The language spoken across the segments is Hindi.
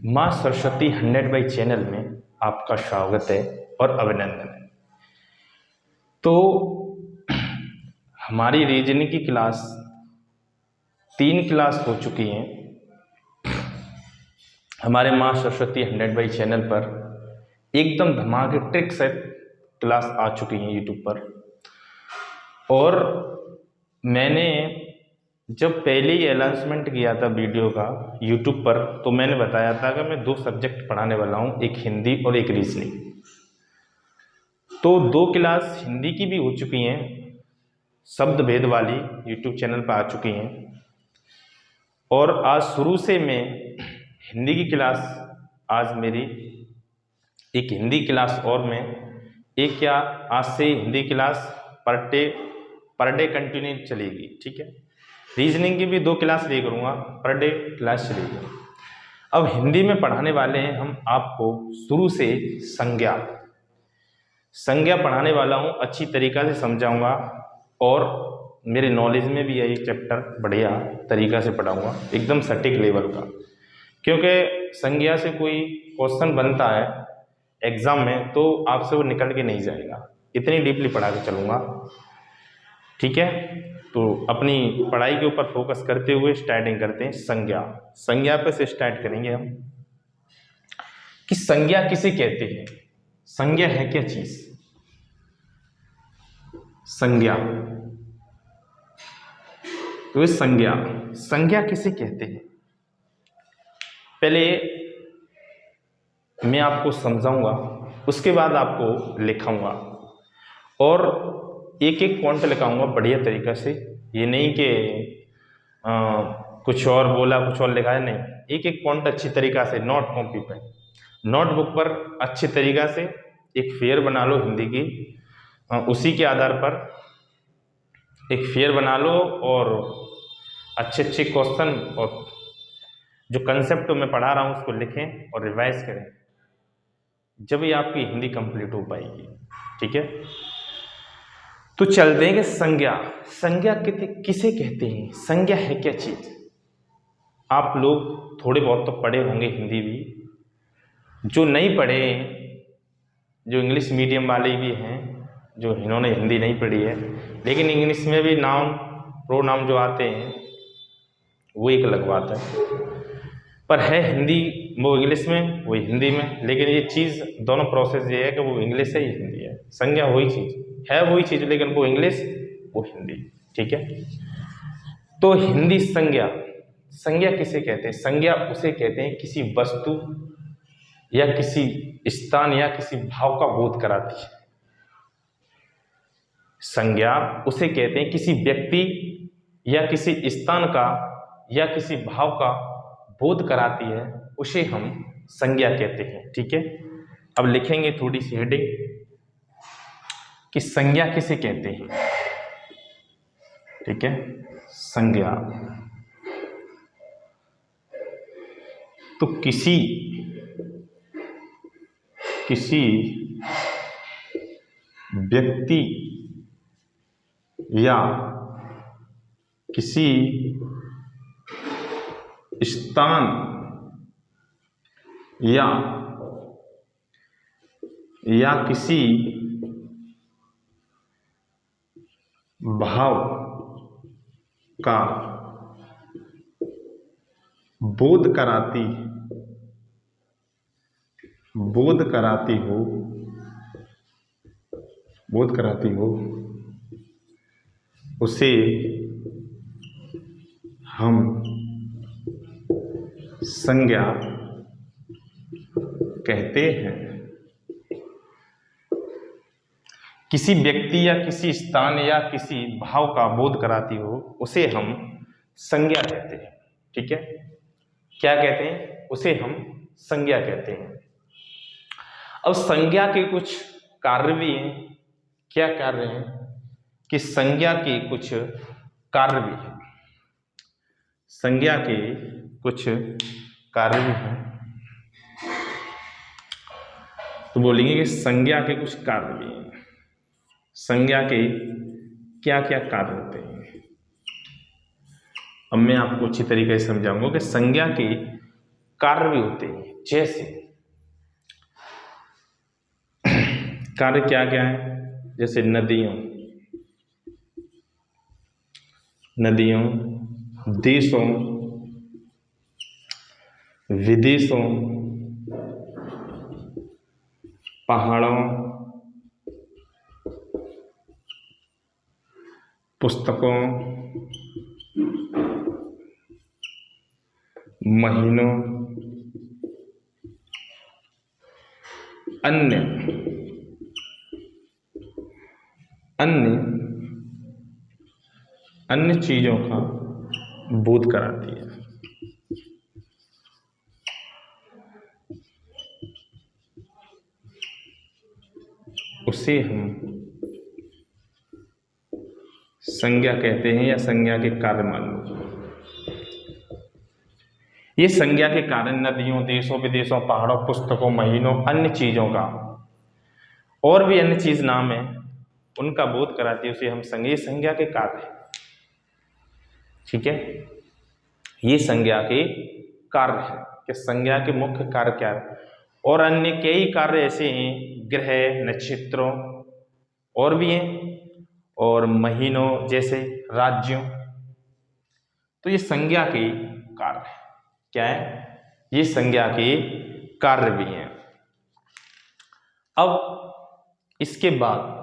माँ सरस्वती 100 बाई चैनल में आपका स्वागत है और अभिनंदन है। तो हमारी रीजनिंग की क्लास 3 क्लास हो चुकी हैं हमारे माँ सरस्वती 100 बाई चैनल पर। एकदम धमाके ट्रिक सेट क्लास आ चुकी हैं यूट्यूब पर। और मैंने जब पहले ही अनाउंसमेंट किया था वीडियो का यूट्यूब पर, तो मैंने बताया था कि मैं 2 सब्जेक्ट पढ़ाने वाला हूँ, एक हिंदी और एक रीजनिंग। तो 2 क्लास हिंदी की भी हो चुकी हैं, शब्द भेद वाली यूट्यूब चैनल पर आ चुकी हैं। और आज शुरू से मैं हिंदी की क्लास, आज मेरी एक हिंदी क्लास और मैं आज से Hindi class per day continue चलेगी, ठीक है। रीजनिंग की भी 2 क्लास लिया करूँगा, पर डे क्लास चलेगी। अब हिंदी में पढ़ाने वाले हैं हम आपको शुरू से संज्ञा पढ़ाने वाला हूँ, अच्छी तरीक़ा से समझाऊंगा और मेरे नॉलेज में भी है एक चैप्टर, बढ़िया तरीक़ा से पढ़ाऊंगा, एकदम सटीक लेवल का। क्योंकि संज्ञा से कोई क्वेश्चन बनता है एग्ज़ाम में तो आपसे वो निकल के नहीं जाएगा, इतनी डीपली पढ़ा के चलूँगा, ठीक है। तो अपनी पढ़ाई के ऊपर फोकस करते हुए स्टार्टिंग करते हैं। संज्ञा पे से स्टार्ट करेंगे हम कि संज्ञा किसे कहते हैं। संज्ञा है क्या चीज? संज्ञा, तो संज्ञा किसे कहते हैं, पहले मैं आपको समझाऊंगा, उसके बाद आपको लिखाऊंगा और एक एक पॉइंट लिखाऊंगा बढ़िया तरीक़ा से। ये नहीं कि कुछ और बोला कुछ और लिखा है, नहीं, एक एक पॉइंट अच्छी तरीक़ा से नोट कॉपी पर, नोटबुक पर अच्छी तरीक़ा से एक फेयर बना लो हिंदी की, उसी के आधार पर एक फेयर बना लो और अच्छे अच्छे क्वेश्चन और जो कंसेप्ट मैं पढ़ा रहा हूँ उसको लिखें और रिवाइज करें, जब ये आपकी हिंदी कंप्लीट हो पाएगी, ठीक है। तो चलते हैं कि संज्ञा किसे कहते हैं, संज्ञा है क्या चीज। आप लोग थोड़े बहुत तो पढ़े होंगे हिंदी भी, जो नहीं पढ़े, जो इंग्लिश मीडियम वाले भी हैं, जो इन्होंने हिंदी नहीं पढ़ी है लेकिन इंग्लिश में भी नाउन प्रोनाउन जो आते हैं वो एक अलग बात है, पर है हिंदी वो इंग्लिश में, वो हिंदी में, लेकिन ये चीज़ दोनों प्रोसेस ये है कि वो इंग्लिश है, ये हिंदी है। संज्ञा वही चीज़ है, वही चीज़, लेकिन वो इंग्लिश वो हिंदी, ठीक है। तो हिंदी संज्ञा किसे कहते हैं? संज्ञा उसे कहते हैं किसी वस्तु या किसी स्थान या किसी भाव का बोध कराती है। संज्ञा उसे कहते हैं किसी व्यक्ति या किसी स्थान का या किसी भाव का बोध कराती है, उसे हम संज्ञा कहते हैं, ठीक है। अब लिखेंगे थोड़ी सी हेडिंग कि संज्ञा किसे कहते हैं, ठीक है। संज्ञा तो किसी व्यक्ति या किसी स्थान या किसी भाव का बोध कराती हो उसे हम संज्ञा कहते हैं। किसी व्यक्ति या किसी स्थान या किसी भाव का बोध कराती हो उसे हम संज्ञा कहते हैं, ठीक है। क्या कहते हैं? उसे हम संज्ञा कहते हैं। अब संज्ञा के कुछ कार्य भी हैं। क्या कार्य हैं? कि संज्ञा के कुछ कार्य भी हैं, संज्ञा के कुछ कार्य भी हैं। तो बोलेंगे कि संज्ञा के कुछ कार्य भी हैं। संज्ञा के क्या क्या कार्य होते हैं, अब मैं आपको अच्छी तरीके से समझाऊंगा कि संज्ञा के कार्य भी होते हैं। जैसे कार्य क्या क्या है, जैसे नदियों, देशों, विदेशों, पहाड़ों, पुस्तकों, महीनों, अन्य चीजों का बोध कराती है। उसे हम संज्ञा कहते हैं, या संज्ञा के कार्य मान लो। ये संज्ञा के कारण नदियों, देशों, विदेशों, पहाड़ों, पुस्तकों, महीनों, अन्य चीजों का, और भी अन्य चीज नाम है, उनका बोध कराती है, उसे हम संज्ञा के कार्य। ठीक है, ये संज्ञा के कार्य है कि संज्ञा के मुख्य कार्य क्या है। और अन्य कई कार्य ऐसे हैं, ग्रह, नक्षत्रों और भी हैं, और महीनों जैसे राज्यों। तो ये संज्ञा के कार्य है। क्या है, ये संज्ञा के कार्य भी हैं। अब इसके बाद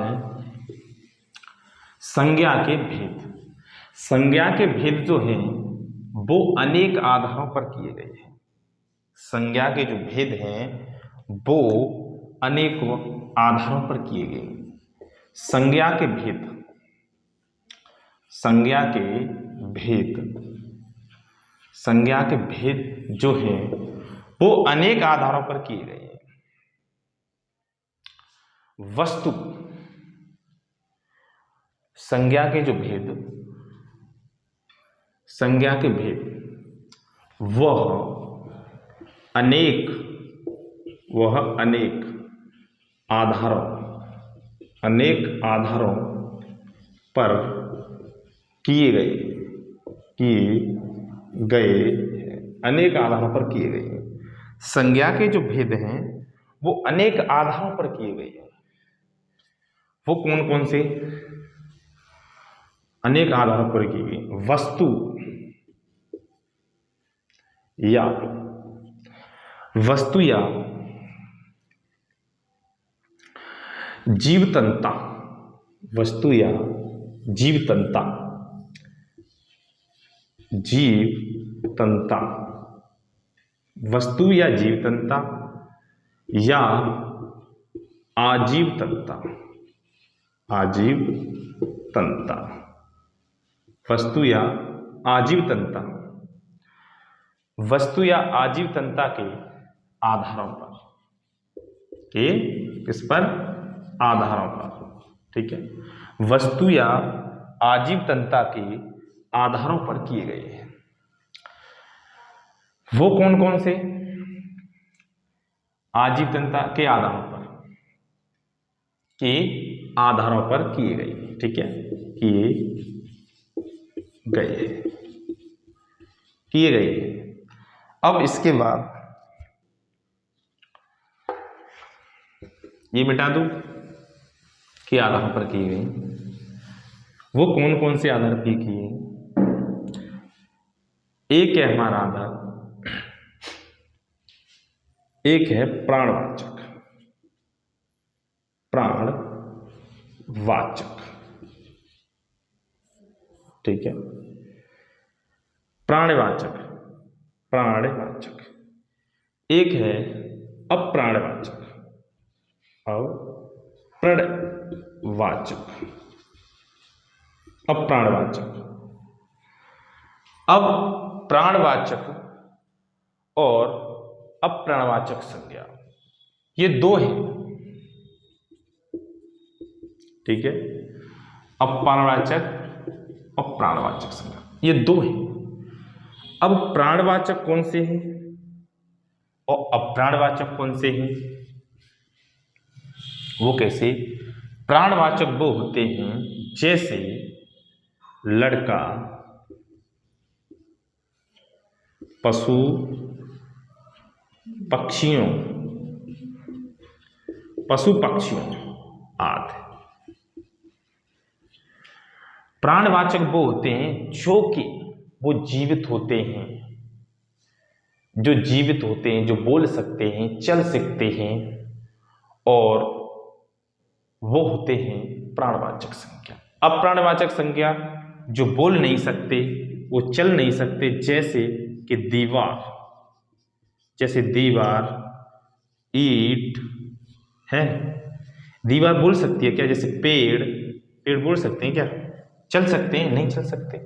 है संज्ञा के भेद। संज्ञा के भेद जो हैं वो अनेक आधारों पर किए गए हैं। संज्ञा के जो भेद हैं वो अनेकों आधारों पर किए गए हैं। संज्ञा के भेद जो हैं वो अनेक आधारों पर किए गए हैं। वस्तु संज्ञा के भेद वह अनेक आधारों पर किए गए हैं। संज्ञा के जो भेद हैं वो अनेक आधारों पर किए गए हैं। वो कौन कौन से अनेक आधारों पर की गई? वस्तु या जीवतंता, वस्तु या जीवतंता, वस्तु या जीवतंता या आजीवतंता, वस्तु या आजीवतंता, वस्तु या आजीवतंता के आधारों पर, किस पर? आधारों पर। ठीक है, वस्तु या आजीवतंता के आधारों पर किए गए हैं। वो कौन कौन से? आजीवतंता के आधारों पर किए गए। ठीक है, किए गए। अब इसके बाद ये मिटा दूं कि आधारों पर किए गए। वो कौन कौन से आधार पे किए? एक है हमारा आधार, एक है प्राणवाचक। ठीक है, प्राणवाचक। एक है अप्राणवाचक। अप्राणवाचक। अब प्राणवाचक और अप्राणवाचक संज्ञा ये दो हैं। ठीक है, अप्राणवाचक और प्राणवाचक संज्ञा ये दो हैं। अब प्राणवाचक कौन से हैं और अप्राणवाचक कौन से हैं? वो कैसे? प्राणवाचक वो होते हैं जैसे लड़का, पशु पक्षियों आदि। प्राणवाचक वो होते हैं जो कि वो जीवित होते हैं, जो बोल सकते हैं, चल सकते हैं, और वो होते हैं प्राणवाचक संज्ञा। अब प्राणवाचक संज्ञा जो बोल नहीं सकते, वो चल नहीं सकते, जैसे कि दीवार, ईंट है। दीवार बोल सकती है क्या? जैसे पेड़ बोल सकते हैं क्या? चल सकते हैं? नहीं चल सकते।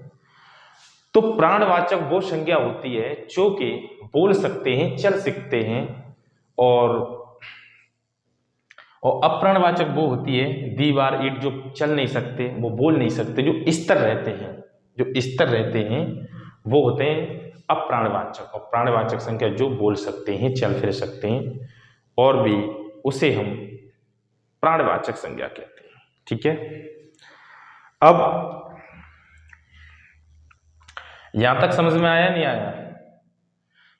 तो प्राणवाचक वो संज्ञा होती है जो कि बोल सकते हैं, चल सकते हैं, और अप्राणवाचक वो होती है दीवार, ईंट, जो चल नहीं सकते, वो बोल नहीं सकते, जो स्थिर रहते हैं, वो होते हैं अप्राणवाचक। और प्राणवाचक संज्ञा जो बोल सकते हैं, चल फिर सकते हैं, और भी, उसे हम प्राणवाचक संज्ञा कहते हैं। ठीक है, अब यहां तक समझ में आया नहीं आया?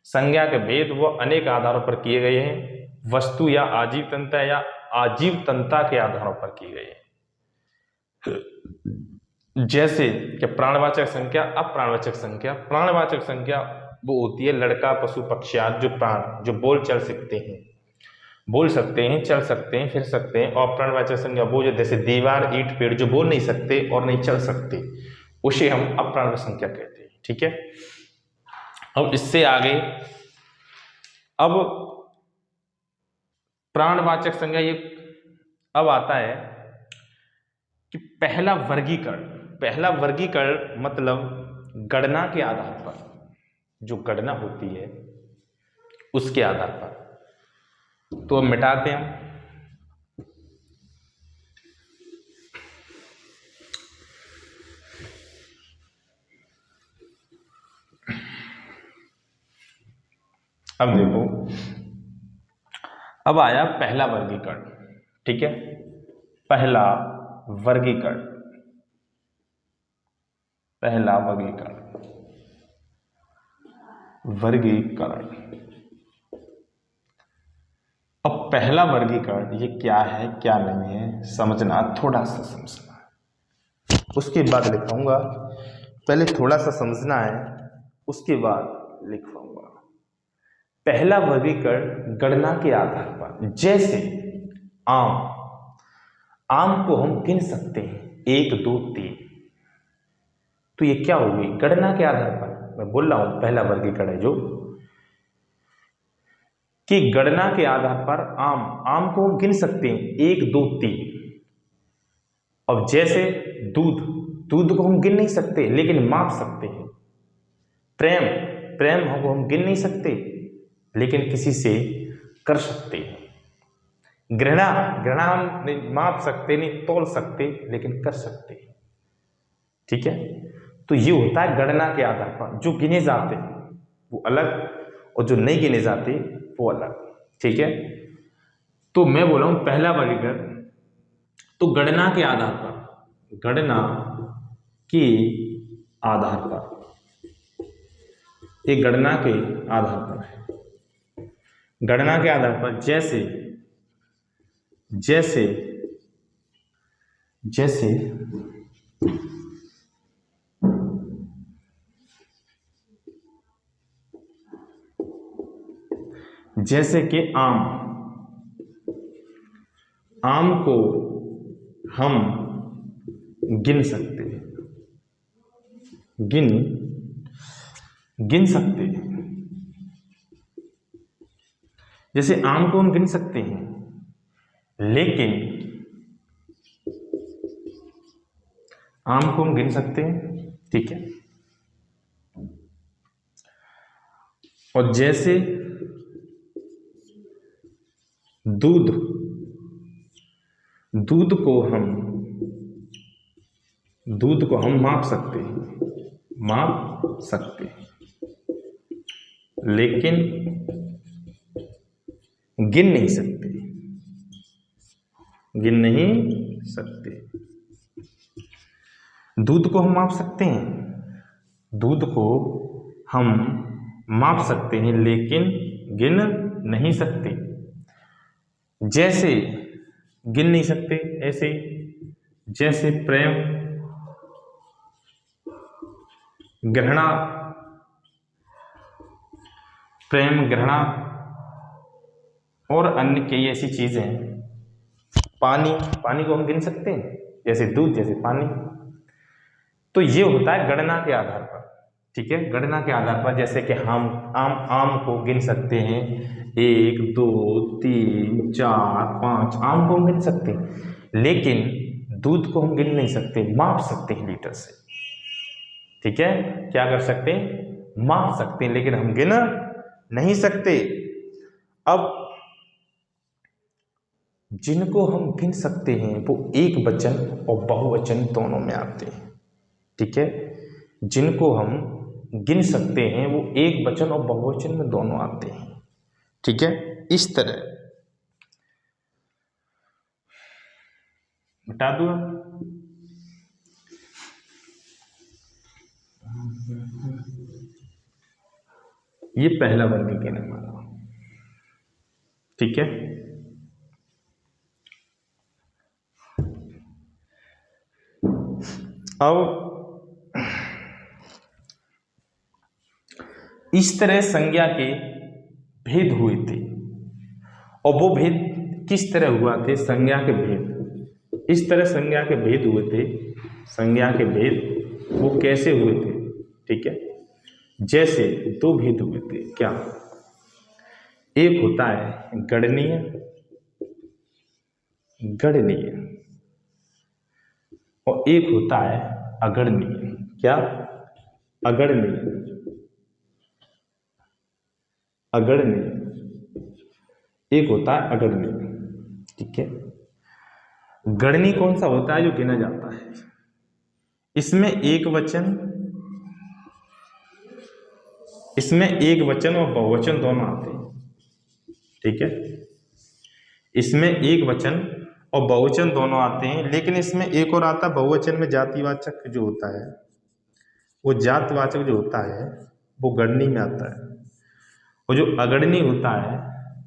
संज्ञा के भेद वो अनेक आधारों पर किए गए हैं, वस्तु या आजीव तंत्र या आजीव तंत्र के आधारों पर किए गए हैं। जैसे कि प्राणवाचक संज्ञा, अप्राणवाचक संज्ञा। प्राणवाचक संज्ञा वो होती है लड़का, पशु, पक्षी आदि जो बोल चल सकते हैं, चल सकते हैं, फिर सकते हैं। और प्राणवाचक संज्ञा वो जो जैसे दीवार, ईंट, पेड़, जो बोल नहीं सकते और नहीं चल सकते, उसे हम अप्राणवाचक संज्ञा कहते हैं। ठीक है, अब इससे आगे, अब प्राणवाचक संज्ञा ये अब आता है कि पहला वर्गीकरण मतलब गणना के आधार पर, जो गणना होती है उसके आधार पर। तो अब मिटाते हैं। अब देखो, अब आया पहला वर्गीकरण। ठीक है, पहला वर्गीकरण अब पहला वर्गीकरण ये क्या है, क्या नहीं है, समझना, थोड़ा सा समझना, उसके बाद लिखाऊंगा। पहले थोड़ा सा समझना है, उसके बाद लिखवाऊंगा। पहला वर्गीकरण गणना के आधार पर, जैसे आम को हम गिन सकते हैं 1 2 3, तो ये क्या होगी? गणना के आधार पर। मैं बोल रहा हूं पहला वर्गीकरण है जो कि गणना के आधार पर आम को हम गिन सकते हैं 1 2 3। अब जैसे दूध को हम गिन नहीं सकते लेकिन माप सकते हैं। प्रेम को हम गिन नहीं सकते लेकिन किसी से कर सकते हैं। घृणा हम नहीं माप सकते, नहीं तोल सकते, लेकिन कर सकते हैं। ठीक है, तो ये होता है गणना के आधार पर। जो गिने जाते वो अलग, और जो नहीं गिने जाते वो अलग। ठीक है, तो मैं बोला हूं पहला वर्गीकरण तो गणना के आधार पर, ये गणना के आधार पर है। गणना के आधार पर जैसे कि आम को हम गिन सकते हैं, गिन सकते हैं। जैसे आम को हम गिन सकते हैं, लेकिन आम को हम गिन सकते हैं। ठीक है, और जैसे दूध को हम माप सकते हैं, लेकिन गिन नहीं सकते। दूध को हम माप सकते हैं, दूध को हम माप सकते हैं लेकिन गिन नहीं सकते। जैसे गिन नहीं सकते, ऐसे जैसे प्रेम, घृणा, प्रेम, घृणा और अन्य कई ऐसी चीजें हैं। पानी, पानी को हम गिन सकते हैं, जैसे दूध, जैसे पानी। तो ये होता है गणना के आधार पर, ठीक है, गणना के आधार पर। जैसे कि हम आम को गिन सकते हैं, 1 2 3 4 5 आम को हम गिन सकते हैं, लेकिन दूध को हम गिन नहीं सकते, माप सकते हैं लीटर से, ठीक है। क्या कर सकते हैं, माप सकते हैं, लेकिन हम गिन नहीं सकते। अब जिनको हम गिन सकते हैं वो एक वचन और बहुवचन दोनों में आते हैं, ठीक है। जिनको हम गिन सकते हैं वो एक वचन और बहुवचन में दोनों आते हैं, ठीक है। इस तरह बता दो। ये पहला वर्ग कहने वाला, ठीक है। अब इस तरह संज्ञा के भेद हुए थे, और वो भेद किस तरह हुआ थे, संज्ञा के भेद इस तरह संज्ञा के भेद हुए थे। संज्ञा के भेद वो कैसे हुए थे, ठीक है। जैसे दो भेद हुए थे, क्या, एक होता है गणनीय, गणनीय, और एक होता है अगणनीय। क्या, अगणनीय, अगणनीय, एक होता है अगणनीय, ठीक है। गणनीय कौन सा होता है, जो गिना जाता है, इसमें एक वचन, इसमें एक वचन और बहुवचन दोनों आते हैं, ठीक है। इसमें एक वचन और बहुवचन दोनों आते हैं, लेकिन इसमें एक और आता है बहुवचन में जातिवाचक जो होता है, वो जातवाचक जो होता है वो गणनीय में आता है, और जो अगणनीय होता है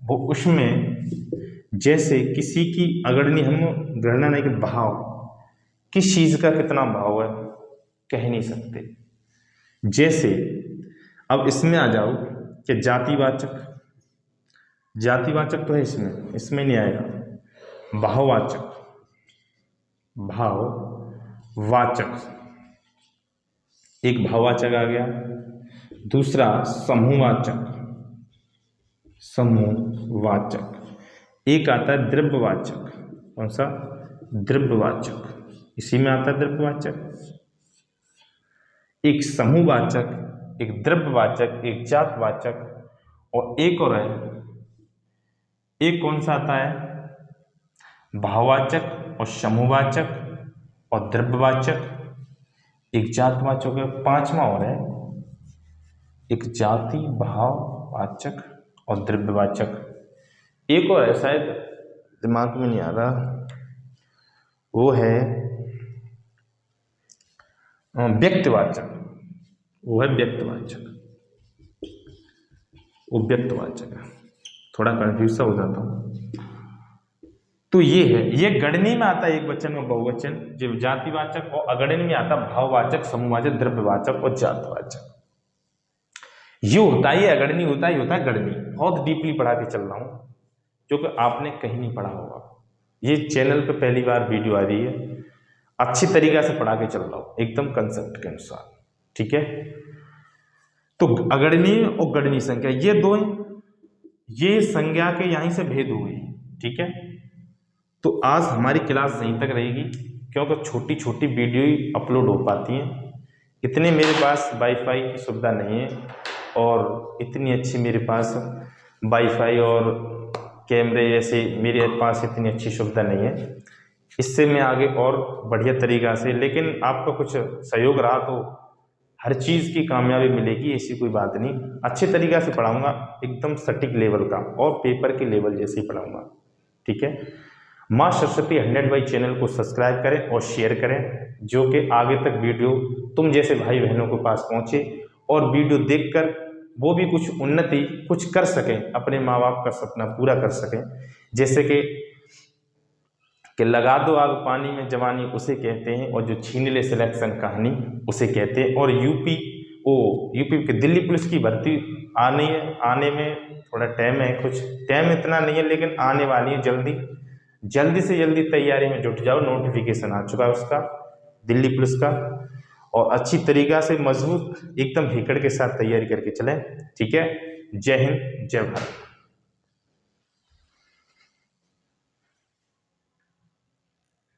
वो उसमें, जैसे किसी की अगणनीय हम गणना नहीं कि भाव, किस चीज का कितना भाव है कह नहीं सकते। जैसे अब इसमें आ जाओ कि जातिवाचक, जातिवाचक तो है इसमें, इसमें नहीं आएगा। भाववाचक, भाववाचक, एक भाववाचक आ गया। दूसरा समूहवाचक, समूहवाचक। एक आता है द्रव्यवाचक, कौन सा, द्रव्यवाचक, इसी में आता है द्रव्यवाचक। एक समूहवाचक, एक द्रव्यवाचक, एक जातवाचक, और एक और है, एक कौन सा आता है, भाववाचक और समूहवाचक और द्रव्यवाचक, एक जातवाचक है। पांचवा और है, एक जाति, भाववाचक और द्रव्यवाचक। एक और है, शायद दिमाग में नहीं आ रहा, वो है व्यक्तिवाचक, वो है व्यक्तिवाचक, वो व्यक्तिवाचक है। थोड़ा कंफ्यूज सा हो जाता हूँ। तो ये है, ये गणनीय में आता है एक वचन और बहुवचन, जो जातिवाचक, और अगणनीय में आता भाववाचक, समूहवाचक, द्रव्यवाचक और जातवाचक। ये होता है, ये अगणनीय होता है, ये होता है गणनीय। बहुत डीपली पढ़ा के चल रहा हूँ, जो कि आपने कहीं नहीं पढ़ा होगा। ये चैनल पे पहली बार वीडियो आ रही है, अच्छी तरीका से पढ़ा के चल रहा हूँ, एकदम कंसेप्ट के अनुसार, ठीक है। तो अगणनीय और गणनीय संख्या ये दो हैं, ये संज्ञा के यहीं से भेद हुए, ठीक है। तो आज हमारी क्लास यहीं तक रहेगी, क्योंकि छोटी छोटी वीडियो ही अपलोड हो पाती हैं। इतने मेरे पास वाईफाई की सुविधा नहीं है, और इतनी अच्छी मेरे पास वाईफाई और कैमरे जैसे मेरे पास इतनी अच्छी सुविधा नहीं है। इससे मैं आगे और बढ़िया तरीका से, लेकिन आपका कुछ सहयोग रहा तो हर चीज़ की कामयाबी मिलेगी, ऐसी कोई बात नहीं। अच्छे तरीक़ा से पढ़ाऊंगा, एकदम सटीक लेवल का, और पेपर के लेवल जैसे ही पढ़ाऊंगा, ठीक है। माँ सरस्वती 100 चैनल को सब्सक्राइब करें और शेयर करें, जो कि आगे तक वीडियो तुम जैसे भाई बहनों के पास पहुँचे, और वीडियो देखकर वो भी कुछ उन्नति कुछ कर सकें, अपने माँ बाप का सपना पूरा कर सकें। जैसे कि लगा दो आग पानी में जवानी उसे कहते हैं, और जो छीन ले सिलेक्शन कहानी उसे कहते हैं। और यूपी की दिल्ली पुलिस की भर्ती आने में थोड़ा टाइम है, कुछ टाइम इतना नहीं है लेकिन आने वाली है जल्दी से जल्दी तैयारी में जुट जाओ। नोटिफिकेशन आ चुका है उसका, दिल्ली पुलिस का, और अच्छी तरीक़ा से मजबूत एकदम हिकड़ के साथ तैयारी करके चलें। ठीक है, जय हिंद, जय भारत।